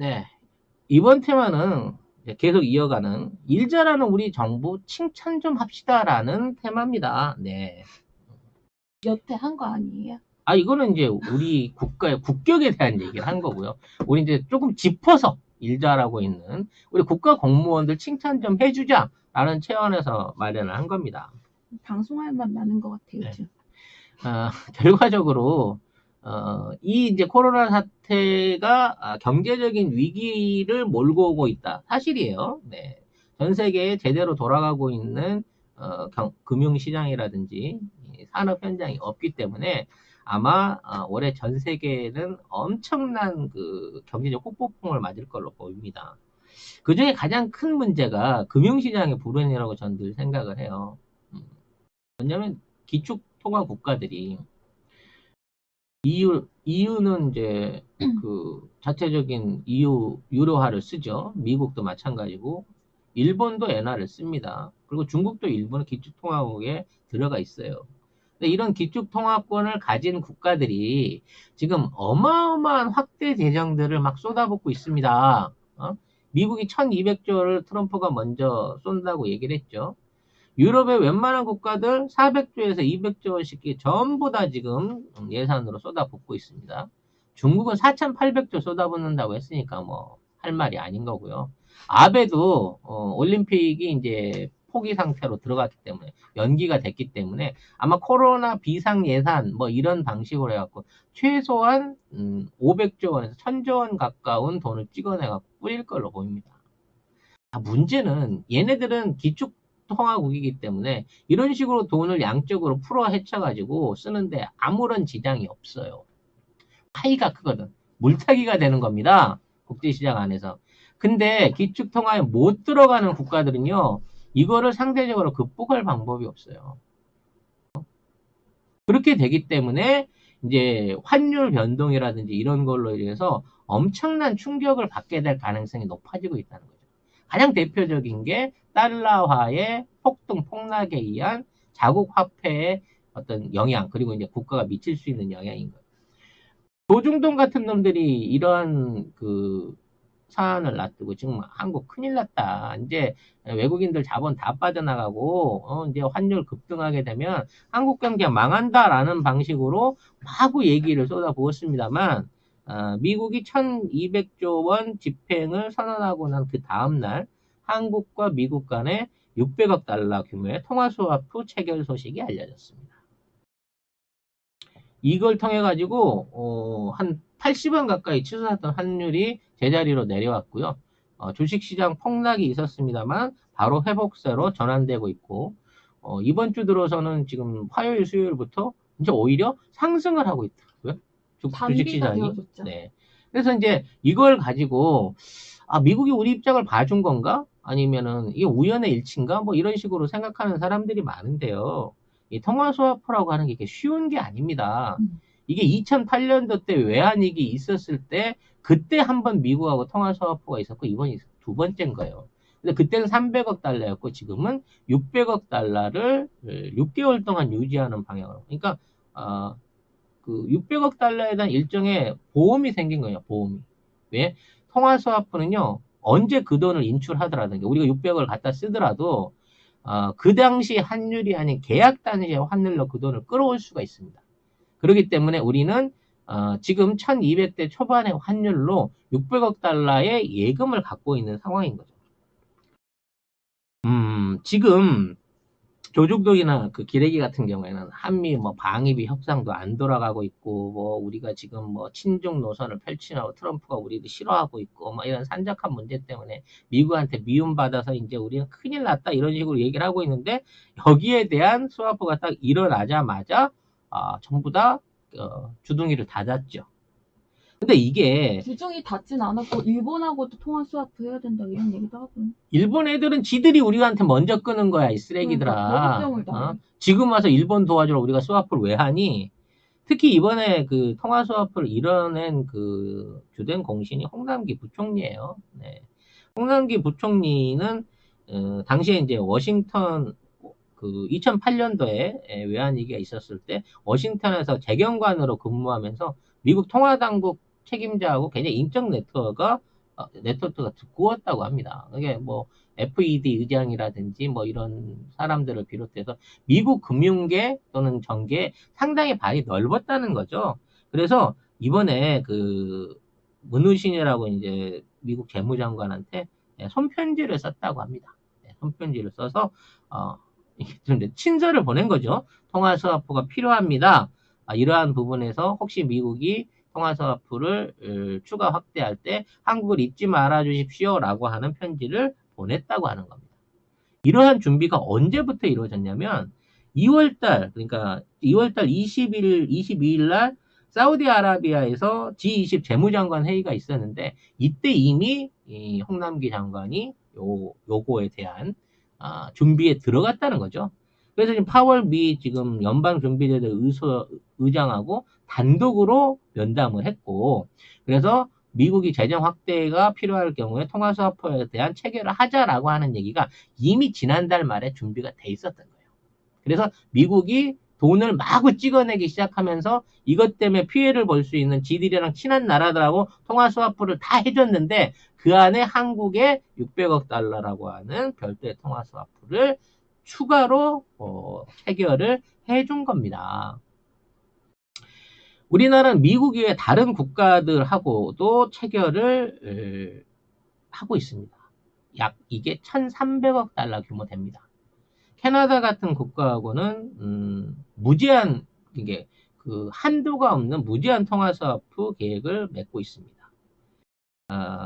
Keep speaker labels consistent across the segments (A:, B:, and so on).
A: 네. 이번 테마는 계속 이어가는 일 잘하는 우리 정부 칭찬 좀 합시다라는 테마입니다. 네.
B: 여태 한 거 아니에요?
A: 이거는 이제 우리 국가의 국격에 대한 얘기를 한 거고요. 우리 이제 조금 짚어서 일 잘하고 있는 우리 국가 공무원들 칭찬 좀 해주자라는 차원에서 마련을 한 겁니다.
B: 방송할 맛 나는 것 같아요,
A: 네.
B: 요즘.
A: 결과적으로 이 이제 코로나 사태가 경제적인 위기를 몰고 오고 있다. 사실이에요. 네. 전 세계에 제대로 돌아가고 있는 금융시장이라든지 산업 현장이 없기 때문에 아마 올해 전 세계는 엄청난 그 경제적 폭폭풍을 맞을 걸로 보입니다. 그 중에 가장 큰 문제가 금융시장의 불운이라고 저는 늘 생각을 해요. 왜냐하면 기축통화 국가들이 이유는 이제 그 자체적인 유로화를 쓰죠. 미국도 마찬가지고 일본도 엔화를 씁니다. 그리고 중국도 일본은 기축통화국에 들어가 있어요. 근데 이런 기축통화권을 가진 국가들이 지금 어마어마한 확대 재정들을 막 쏟아붓고 있습니다. 미국이 1200조를 트럼프가 먼저 쏜다고 얘기를 했죠. 유럽의 웬만한 국가들 400조에서 200조씩 전부 다 지금 예산으로 쏟아붓고 있습니다. 중국은 4,800조 쏟아붓는다고 했으니까 뭐 할 말이 아닌 거고요. 아베도 올림픽이 이제 포기 상태로 들어갔기 때문에 연기가 됐기 때문에 아마 코로나 비상 예산 뭐 이런 방식으로 해갖고 최소한 500조 원에서 1000조 원 가까운 돈을 찍어내갖고 뿌릴 걸로 보입니다. 문제는 얘네들은 기축 통화국이기 때문에 이런 식으로 돈을 양적으로 풀어 헤쳐가지고 쓰는데 아무런 지장이 없어요. 파이가 크거든. 물타기가 되는 겁니다. 국제시장 안에서. 근데 기축통화에 못 들어가는 국가들은요, 이거를 상대적으로 극복할 방법이 없어요. 그렇게 되기 때문에 이제 환율 변동이라든지 이런 걸로 인해서 엄청난 충격을 받게 될 가능성이 높아지고 있다는 거죠. 가장 대표적인 게 달러화의 폭락에 의한 자국 화폐의 어떤 영향, 그리고 이제 국가가 미칠 수 있는 영향인 거예요. 조중동 같은 놈들이 이러한 그 사안을 놔두고 지금 한국 큰일 났다. 이제 외국인들 자본 다 빠져나가고 이제 환율 급등하게 되면 한국 경기가 망한다라는 방식으로 마구 얘기를 쏟아부었습니다만 미국이 1200조 원 집행을 선언하고 난 그 다음날 한국과 미국 간에 600억 달러 규모의 통화스와프 체결 소식이 알려졌습니다. 이걸 통해 가지고 한 80원 가까이 치솟았던 환율이 제자리로 내려왔고요. 주식시장 폭락이 있었습니다만 바로 회복세로 전환되고 있고 이번 주 들어서는 지금 화요일 수요일부터 이제 오히려 상승을 하고 있더라고요. 주식시장이. 네. 그래서 이제 이걸 가지고 미국이 우리 입장을 봐준 건가? 아니면은 이게 우연의 일치인가? 뭐 이런 식으로 생각하는 사람들이 많은데요. 이 통화스와프라고 하는 게 쉬운 게 아닙니다. 이게 2008년도 때 외환위기 있었을 때 그때 한번 미국하고 통화스와프가 있었고 이번이 두 번째인 거예요. 근데 그때는 300억 달러였고 지금은 600억 달러를 6개월 동안 유지하는 방향으로. 그러니까 그 600억 달러에 대한 일정의 보험이 생긴 거예요. 보험이. 왜? 통화스와프는요. 언제 그 돈을 인출하더라든지 우리가 600억을 갖다 쓰더라도 그 당시 환율이 아닌 계약 단위의 환율로 그 돈을 끌어올 수가 있습니다. 그렇기 때문에 우리는 지금 1200대 초반의 환율로 600억 달러의 예금을 갖고 있는 상황인 거죠. 지금 조중동이나 그 기레기 같은 경우에는 한미 뭐 방위비 협상도 안 돌아가고 있고 뭐 우리가 지금 뭐 친중 노선을 펼치라고 트럼프가 우리도 싫어하고 있고 뭐 이런 산적한 문제 때문에 미국한테 미움받아서 이제 우리는 큰일 났다 이런 식으로 얘기를 하고 있는데 여기에 대한 스와프가 딱 일어나자마자 전부 다 주둥이를 닫았죠. 근데 이게
B: 주중이 닿진 않았고 일본하고도 통화 스와프 해야 된다 이런 얘기도 하고.
A: 일본 애들은 지들이 우리한테 먼저 끄는 거야 이 쓰레기들아. 지금 와서 일본 도와주러 우리가 스와프를 왜 하니? 특히 이번에 그 통화 스와프를 이뤄낸 그 주된 공신이 홍남기 부총리예요. 네. 홍남기 부총리는 당시에 이제 워싱턴 그 2008년도에 외환위기가 있었을 때 워싱턴에서 재경관으로 근무하면서 미국 통화당국 책임자하고 굉장히 인적 네트워크가 네트워크가 두꺼웠다고 합니다. 그게 뭐 FED 의장이라든지 뭐 이런 사람들을 비롯해서 미국 금융계 또는 정계에 상당히 발이 넓었다는 거죠. 그래서 이번에 그 문우신이라고 이제 미국 재무장관한테 손편지를 썼다고 합니다. 손편지를 써서 어, 친서를 보낸 거죠. 통화스와프가 필요합니다. 이러한 부분에서 혹시 미국이 통화스와프를 추가 확대할 때 한국을 잊지 말아 주십시오라고 하는 편지를 보냈다고 하는 겁니다. 이러한 준비가 언제부터 이루어졌냐면 2월달, 그러니까 2월달 20일, 22일 날 사우디아라비아에서 G20 재무장관 회의가 있었는데 이때 이미 이 홍남기 장관이 요거에 대한 준비에 들어갔다는 거죠. 그래서 지금 파월 미 지금 연방준비제도 의장하고 단독으로 면담을 했고, 그래서 미국이 재정 확대가 필요할 경우에 통화스와프에 대한 체결을 하자라고 하는 얘기가 이미 지난달 말에 준비가 돼 있었던 거예요. 그래서 미국이 돈을 마구 찍어내기 시작하면서 이것 때문에 피해를 볼 수 있는 지들이랑 친한 나라들하고 통화스와프를 다 해줬는데 그 안에 한국에 600억 달러라고 하는 별도의 통화스와프를 추가로 체결을 해준 겁니다. 우리나라는 미국 외에 다른 국가들하고도 체결을 하고 있습니다. 약 이게 1,300억 달러 규모 됩니다. 캐나다 같은 국가하고는 무제한, 이게 그 한도가 없는 무제한 통화스와프 계획을 맺고 있습니다.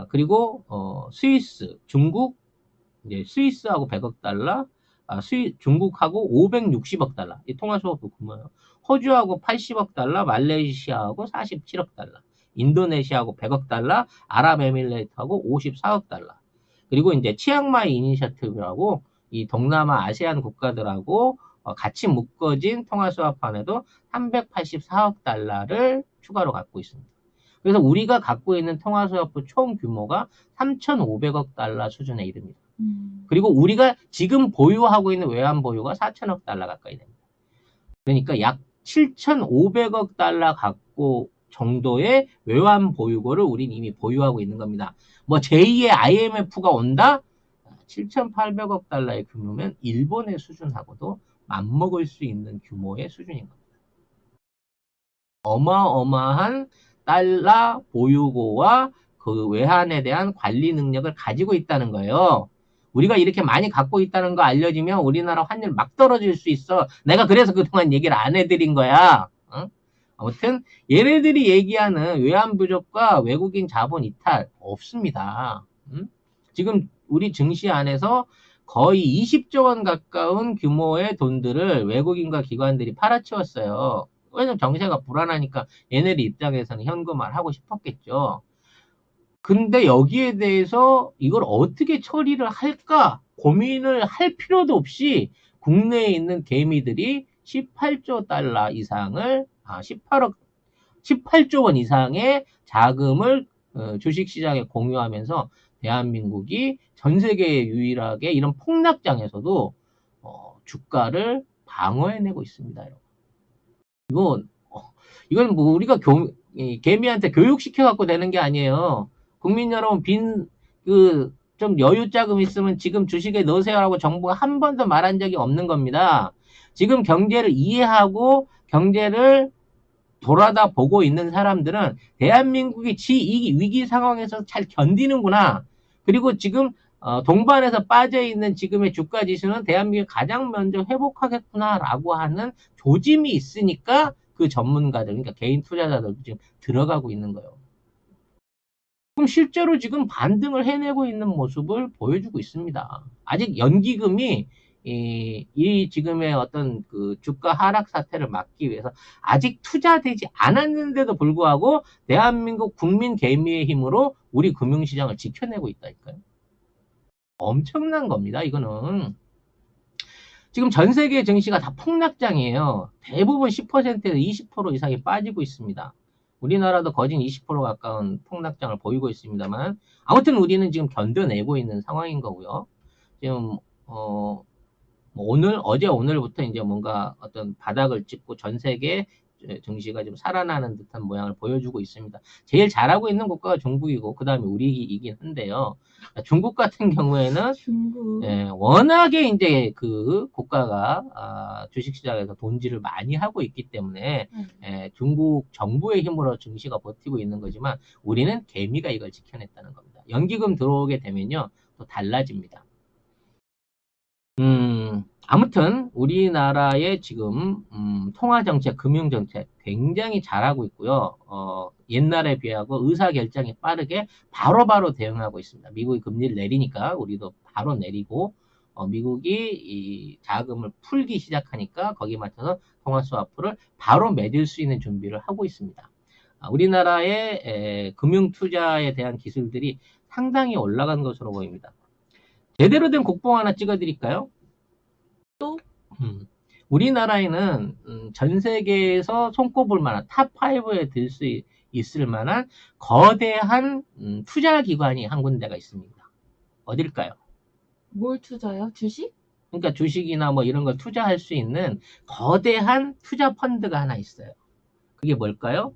A: 그리고 스위스, 중국, 이제 스위스하고 100억 달러, 중국하고 560억 달러, 이 통화스와프 규모예요. 호주하고 80억 달러, 말레이시아하고 47억 달러, 인도네시아하고 100억 달러, 아랍에미레이트하고 54억 달러. 그리고 이제 치앙마이 이니셔티브라고 이 동남아 아세안 국가들하고 같이 묶어진 통화스와프안에도 384억 달러를 추가로 갖고 있습니다. 그래서 우리가 갖고 있는 통화스와프 총 규모가 3,500억 달러 수준에 이릅니다. 그리고 우리가 지금 보유하고 있는 외환 보유가 4천억 달러 가까이 됩니다. 그러니까 약 7,500억 달러 갖고 정도의 외환 보유고를 우린 이미 보유하고 있는 겁니다. 뭐 제2의 IMF가 온다? 7,800억 달러의 규모면 일본의 수준하고도 맞먹을 수 있는 규모의 수준인 겁니다. 어마어마한 달러 보유고와 그 외환에 대한 관리 능력을 가지고 있다는 거예요. 우리가 이렇게 많이 갖고 있다는 거 알려지면 우리나라 환율 막 떨어질 수 있어. 내가 그래서 그동안 얘기를 안 해드린 거야. 아무튼 얘네들이 얘기하는 외환 부족과 외국인 자본 이탈 없습니다. 지금 우리 증시 안에서 거의 20조 원 가까운 규모의 돈들을 외국인과 기관들이 팔아치웠어요. 왜냐면 정세가 불안하니까 얘네들 입장에서는 현금화를 하고 싶었겠죠. 근데 여기에 대해서 이걸 어떻게 처리를 할까 고민을 할 필요도 없이 국내에 있는 개미들이 18조 달러 이상을 18조 원 이상의 자금을 주식시장에 공유하면서 대한민국이 전 세계에 유일하게 이런 폭락장에서도 주가를 방어해내고 있습니다. 이건 뭐 우리가 개미한테 교육시켜갖고 되는 게 아니에요. 국민 여러분, 좀 여유 자금 있으면 지금 주식에 넣으세요라고 정부가 한 번도 말한 적이 없는 겁니다. 지금 경제를 이해하고 경제를 돌아다 보고 있는 사람들은 대한민국이 이 위기 상황에서 잘 견디는구나. 그리고 지금 동반에서 빠져있는 지금의 주가 지수는 대한민국이 가장 먼저 회복하겠구나라고 하는 조짐이 있으니까 그 전문가들, 그러니까 개인 투자자들도 지금 들어가고 있는 거예요. 그럼 실제로 지금 반등을 해내고 있는 모습을 보여주고 있습니다. 아직 연기금이 이 지금의 어떤 그 주가 하락 사태를 막기 위해서 아직 투자되지 않았는데도 불구하고 대한민국 국민 개미의 힘으로 우리 금융시장을 지켜내고 있다니까요. 엄청난 겁니다. 이거는 지금 전 세계 증시가 다 폭락장이에요. 대부분 10%에서 20% 이상이 빠지고 있습니다. 우리나라도 거진 20% 가까운 폭락장을 보이고 있습니다만 아무튼 우리는 지금 견뎌내고 있는 상황인 거고요. 지금 오늘부터 이제 뭔가 어떤 바닥을 찍고 전 세계 증시가 좀 살아나는 듯한 모양을 보여주고 있습니다. 제일 잘하고 있는 국가가 중국이고 그 다음에 우리이긴 한데요. 중국 같은 경우에는
B: 중국.
A: 워낙에 이제 그 국가가 주식시장에서 돈질을 많이 하고 있기 때문에 중국 정부의 힘으로 증시가 버티고 있는 거지만 우리는 개미가 이걸 지켜냈다는 겁니다. 연기금 들어오게 되면요 또 달라집니다. 아무튼 우리나라의 지금 통화정책, 금융정책 굉장히 잘하고 있고요. 옛날에 비하고 의사결정이 빠르게 바로바로 대응하고 있습니다. 미국이 금리를 내리니까 우리도 바로 내리고 미국이 이 자금을 풀기 시작하니까 거기에 맞춰서 통화스와프를 바로 맺을 수 있는 준비를 하고 있습니다. 우리나라의 금융투자에 대한 기술들이 상당히 올라간 것으로 보입니다. 제대로 된 국뽕 하나 찍어드릴까요?
B: 또?
A: 우리나라에는 전 세계에서 손꼽을 만한 탑5에 들 수 있을 만한 거대한 투자기관이 한 군데가 있습니다. 어딜까요?
B: 뭘 투자해요? 주식?
A: 그러니까 주식이나 뭐 이런 걸 투자할 수 있는 거대한 투자 펀드가 하나 있어요. 그게 뭘까요?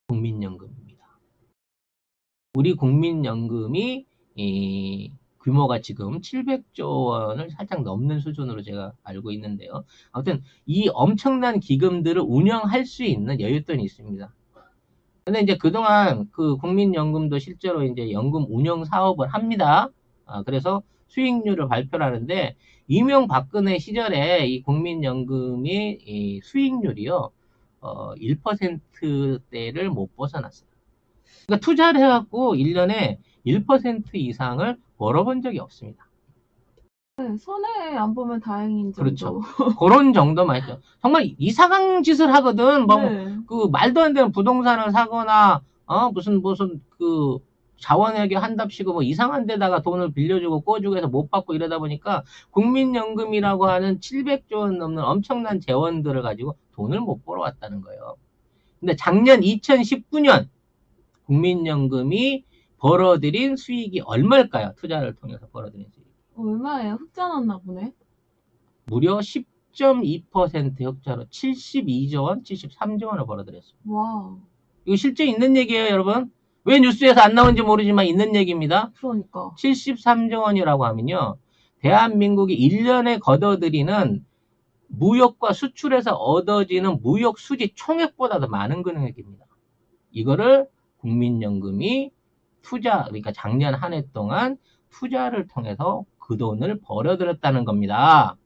A: 국민연금입니다. 우리 국민연금이 규모가 지금 700조 원을 살짝 넘는 수준으로 제가 알고 있는데요. 아무튼 이 엄청난 기금들을 운영할 수 있는 여윳돈이 있습니다. 근데 이제 그동안 그 국민연금도 실제로 이제 연금 운영 사업을 합니다. 그래서 수익률을 발표를 하는데 이명박근혜 시절에 이 국민연금이 이 수익률이요 1%대를 못 벗어났어요. 그러니까 투자를 해갖고 1년에 1% 이상을 벌어본 적이 없습니다.
B: 네, 손해 안 보면 다행인 정도.
A: 그렇죠. 그런 정도만 했죠. 정말 이상한 짓을 하거든. 뭐,
B: 네.
A: 그 말도 안 되는 부동산을 사거나, 무슨 그 자원외교 한답시고 뭐 이상한 데다가 돈을 빌려주고 꿔주고 해서 못 받고 이러다 보니까 국민연금이라고 하는 700조 원 넘는 엄청난 재원들을 가지고 돈을 못 벌어왔다는 거예요. 근데 작년 2019년 국민연금이 벌어들인 수익이 얼마일까요? 투자를 통해서 벌어들인 수익.
B: 얼마예요? 흑자 났나 보네.
A: 무려 10.2% 흑자로 72조 원, 73조 원을 벌어들였습니다.
B: 와.
A: 이거 실제 있는 얘기예요, 여러분. 왜 뉴스에서 안 나오는지 모르지만 있는 얘기입니다.
B: 그러니까.
A: 73조 원이라고 하면요. 대한민국이 1년에 걷어들이는 무역과 수출에서 얻어지는 무역 수지 총액보다도 많은 금액입니다. 이거를 국민연금이 그러니까 작년 한 해 동안 투자를 통해서 그 돈을 벌어들였다는 겁니다.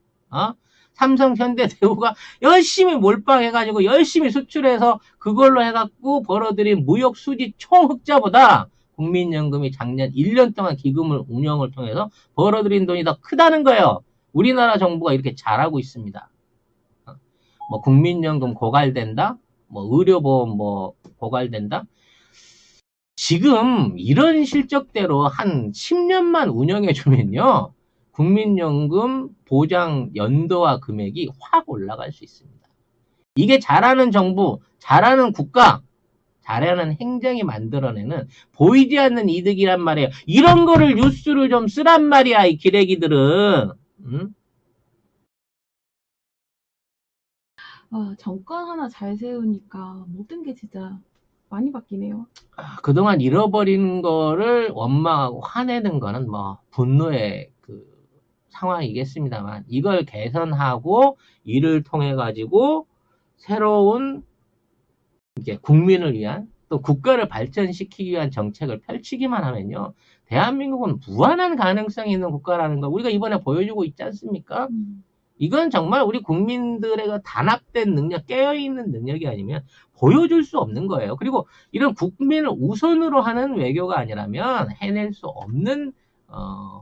A: 삼성, 현대, 대우가 열심히 몰빵해가지고 열심히 수출해서 그걸로 해갖고 벌어들인 무역 수지 총 흑자보다 국민연금이 작년 1년 동안 기금을 운영을 통해서 벌어들인 돈이 더 크다는 거예요. 우리나라 정부가 이렇게 잘하고 있습니다. 뭐 국민연금 고갈된다, 뭐 의료보험 뭐 고갈된다. 지금 이런 실적대로 한 10년만 운영해주면요. 국민연금 보장 연도와 금액이 확 올라갈 수 있습니다. 이게 잘하는 정부, 잘하는 국가, 잘하는 행정이 만들어내는 보이지 않는 이득이란 말이에요. 이런 거를 뉴스를 좀 쓰란 말이야, 이 기레기들은. 응?
B: 정권 하나 잘 세우니까 모든 게 진짜 많이 바뀌네요.
A: 그동안 잃어버린 거를 원망하고 화내는 거는 뭐 분노의 그 상황이겠습니다만 이걸 개선하고 이를 통해 가지고 새로운 이제 국민을 위한 또 국가를 발전시키기 위한 정책을 펼치기만 하면요. 대한민국은 무한한 가능성이 있는 국가라는 걸 우리가 이번에 보여주고 있지 않습니까? 이건 정말 우리 국민들의 단합된 능력, 깨어있는 능력이 아니면 보여줄 수 없는 거예요. 그리고 이런 국민을 우선으로 하는 외교가 아니라면 해낼 수 없는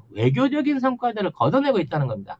A: 외교적인 성과들을 거둬내고 있다는 겁니다.